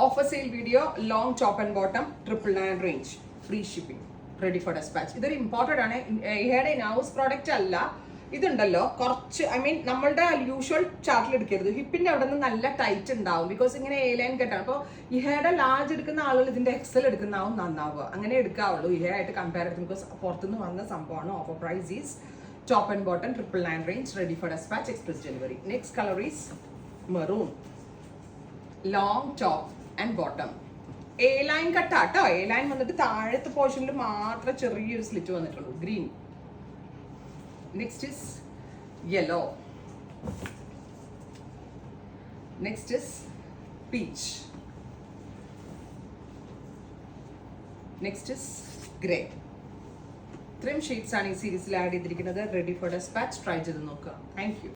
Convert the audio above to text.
Offer sale video, long top and bottom, 999 range, free shipping, ready for despatch. ഇതൊരു important ആണ്. ഇഹയുടെ in house product അല്ല. ഇതുണ്ടല്ലോ കുറച്ച്, ഐ മീൻ നമ്മളുടെ യൂഷ്വൽ ചാർട്ടിൽ എടുക്കരുത്. ഹിപ്പിന്റെ അവിടെ നിന്ന് നല്ല ടൈറ്റ് ഉണ്ടാവും, ബിക്കോസ് ഇങ്ങനെ എ ലൈൻ കെട്ടാണ്. അപ്പോൾ ഇഹയുടെ ലാർജ് എടുക്കുന്ന ആളുകൾ ഇതിന്റെ എക്സൽ എടുക്കുന്നതാവും നന്നാവുക. അങ്ങനെ എടുക്കാവുള്ളൂ ഇഹയായിട്ട് കമ്പയർ ചെയ്ത്, ബിക്കോസ് പുറത്തുനിന്ന് വന്ന സംഭവമാണ്. Offer price is top and bottom, 999 range, ready for despatch, express delivery. Next colour is maroon, long top and bottom. A line കട്ടാട്ടോ. എ ലൈൻ വന്നിട്ട് താഴത്തെ പോർഷനിൽ മാത്രമേ ചെറിയൊരു സ്ലിറ്റ് വന്നിട്ടുള്ളൂ. Green. Next is yellow. Next is peach. Next is grey. ഇത്രയും shades ആണ് ഈ സീരീസിൽ ആഡ് ചെയ്തിരിക്കുന്നത്. Ready for dispatch. ട്രൈ ചെയ്ത് നോക്കുക. Thank you.